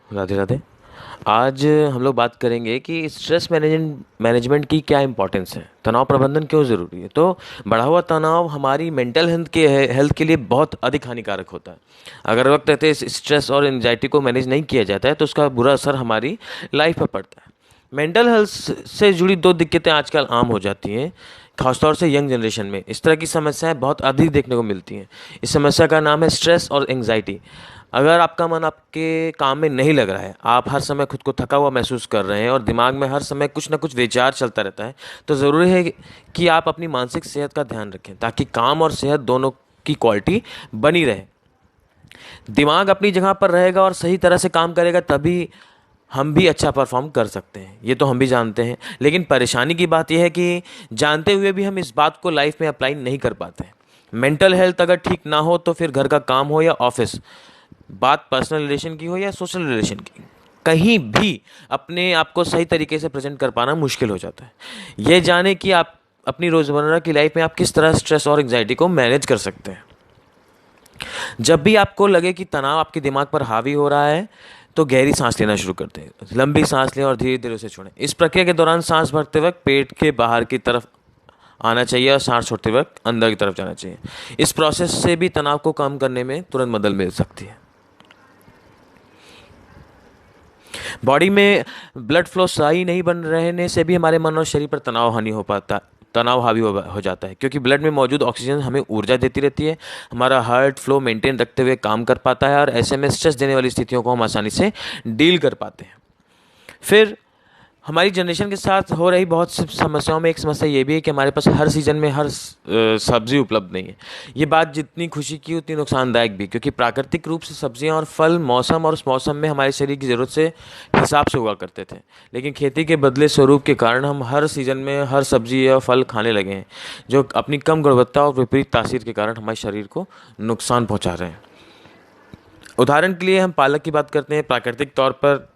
राधे राधे। आज हम लोग बात करेंगे कि स्ट्रेस मैनेजमेंट की क्या इंपॉर्टेंस है, तनाव प्रबंधन क्यों ज़रूरी है। तो बढ़ा हुआ तनाव हमारी मेंटल हेल्थ के लिए बहुत अधिक हानिकारक होता है। अगर वक्त रहते इस स्ट्रेस और एंजाइटी को मैनेज नहीं किया जाता है तो उसका बुरा असर हमारी लाइफ पर पड़ता है। मेंटल हेल्थ से जुड़ी दो दिक्कतें आजकल आम हो जाती हैं, खासतौर से यंग जनरेशन में इस तरह की समस्याएं बहुत अधिक देखने को मिलती हैं। इस समस्या का नाम है स्ट्रेस और एंजाइटी। अगर आपका मन आपके काम में नहीं लग रहा है, आप हर समय खुद को थका हुआ महसूस कर रहे हैं और दिमाग में हर समय कुछ ना कुछ विचार चलता रहता है, तो ज़रूरी है कि आप अपनी मानसिक सेहत का ध्यान रखें ताकि काम और सेहत दोनों की क्वालिटी बनी रहे। दिमाग अपनी जगह पर रहेगा और सही तरह से काम करेगा, तभी हम भी अच्छा परफॉर्म कर सकते हैं। ये तो हम भी जानते हैं, लेकिन परेशानी की बात यह है कि जानते हुए भी हम इस बात को लाइफ में अप्लाई नहीं कर पाते हैं। मेंटल हेल्थ अगर ठीक ना हो तो फिर घर का काम हो या ऑफिस, बात पर्सनल रिलेशन की हो या सोशल रिलेशन की, कहीं भी अपने आप को सही तरीके से प्रेजेंट कर पाना मुश्किल हो जाता है। ये जाने कि आप अपनी रोज़मर्रा की लाइफ में आप किस तरह स्ट्रेस और एंग्जाइटी को मैनेज कर सकते हैं। जब भी आपको लगे कि तनाव आपके दिमाग पर हावी हो रहा है, तो गहरी सांस लेना शुरू करते हैं। लंबी सांस लें और धीरे धीरे उसे छोड़ें। इस प्रक्रिया के दौरान सांस भरते वक्त पेट के बाहर की तरफ आना चाहिए और सांस छोड़ते वक्त अंदर की तरफ जाना चाहिए। इस प्रोसेस से भी तनाव को कम करने में तुरंत मदद मिल सकती है। बॉडी में ब्लड फ्लो सही नहीं बन रहने से भी हमारे मन और शरीर पर तनाव हावी हो जाता है, क्योंकि ब्लड में मौजूद ऑक्सीजन हमें ऊर्जा देती रहती है। हमारा हार्ट फ्लो मेंटेन रखते हुए काम कर पाता है और ऐसे में स्ट्रेस देने वाली स्थितियों को हम आसानी से डील कर पाते हैं। फिर हमारी जनरेशन के साथ हो रही बहुत सी समस्याओं में एक समस्या ये भी है कि हमारे पास हर सीज़न में हर सब्ज़ी उपलब्ध नहीं है। ये बात जितनी खुशी की उतनी नुकसानदायक भी, क्योंकि प्राकृतिक रूप से सब्जियां और फल मौसम और उस मौसम में हमारे शरीर की ज़रूरत से हिसाब से हुआ करते थे। लेकिन खेती के बदले स्वरूप के कारण हम हर सीज़न में हर सब्जी या फल खाने लगे हैं, जो अपनी कम गुणवत्ता और विपरीत तासीर के कारण हमारे शरीर को नुकसान पहुँचा रहे हैं। उदाहरण के लिए हम पालक की बात करते हैं। प्राकृतिक तौर पर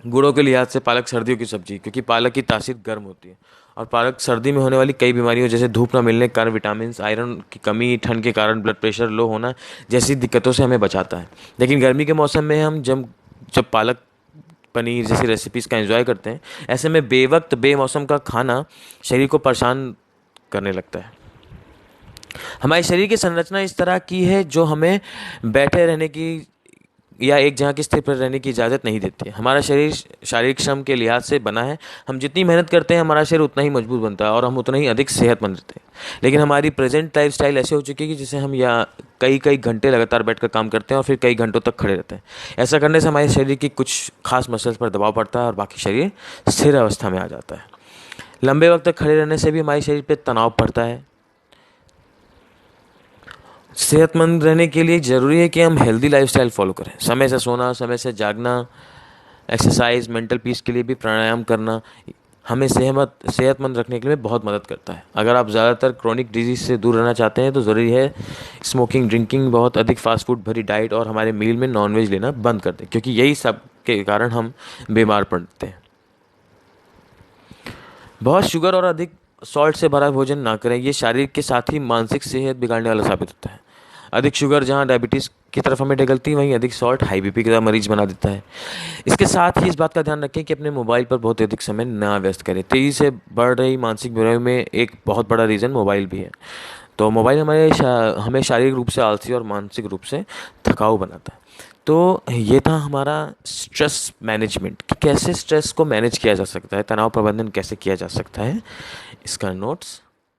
गुणों के लिहाज से पालक सर्दियों की सब्जी, क्योंकि पालक की तासीर गर्म होती है और पालक सर्दी में होने वाली कई बीमारियों जैसे धूप न मिलने के कारण विटामिन, आयरन की कमी, ठंड के कारण ब्लड प्रेशर लो होना जैसी दिक्कतों से हमें बचाता है। लेकिन गर्मी के मौसम में हम जब जब पालक पनीर जैसी रेसिपीज़ का एंजॉय करते हैं, ऐसे में बेवक्त बेमौसम का खाना शरीर को परेशान करने लगता है। हमारे शरीर की संरचना इस तरह की है जो हमें बैठे रहने की या एक जगह की स्थिति पर रहने की इजाज़त नहीं देती है। हमारा शरीर शारीरिक श्रम के लिहाज से बना है। हम जितनी मेहनत करते हैं हमारा शरीर उतना ही मजबूत बनता है और हम उतना ही अधिक सेहतमंद रहते हैं। लेकिन हमारी प्रेजेंट लाइफ स्टाइल ऐसे हो चुकी है कि जिसे हम या कई कई घंटे लगातार बैठकर काम करते हैं और फिर कई घंटों तक खड़े रहते हैं। ऐसा करने से हमारे शरीर की कुछ खास मसल्स पर दबाव पड़ता है और बाकी शरीर स्थिर अवस्था में आ जाता है। लंबे वक्त तक खड़े रहने से भी हमारे शरीर पर तनाव पड़ता है। सेहतमंद रहने के लिए ज़रूरी है कि हम हेल्दी लाइफस्टाइल फॉलो करें। समय से सोना, समय से जागना, एक्सरसाइज, मेंटल पीस के लिए भी प्राणायाम करना हमें सेहतमंद रखने के लिए बहुत मदद करता है। अगर आप ज़्यादातर क्रोनिक डिजीज़ से दूर रहना चाहते हैं तो ज़रूरी है स्मोकिंग, ड्रिंकिंग, बहुत अधिक फास्ट फूड भरी डाइट और हमारे मील में नॉनवेज लेना बंद कर दें, क्योंकि यही सब के कारण हम बीमार पड़ते हैं। बहुत शुगर और अधिक सॉल्ट से भरा भोजन ना करें। ये शारीरिक के साथ ही मानसिक सेहत बिगाड़ने वाला साबित होता है। अधिक शुगर जहाँ डायबिटीज़ की तरफ हमें ढकेलती है, वहीं अधिक सॉल्ट हाई बीपी का मरीज बना देता है। इसके साथ ही इस बात का ध्यान रखें कि अपने मोबाइल पर बहुत अधिक समय ना व्यस्त करें। तेज़ी से बढ़ रही मानसिक बीमारियों में एक बहुत बड़ा रीज़न मोबाइल भी है। तो मोबाइल हमें शारीरिक रूप से आलसी और मानसिक रूप से थकाऊ बनाता है। तो ये था हमारा स्ट्रेस मैनेजमेंट, कि कैसे स्ट्रेस को मैनेज किया जा सकता है, तनाव प्रबंधन कैसे किया जा सकता है। इसका नोट्स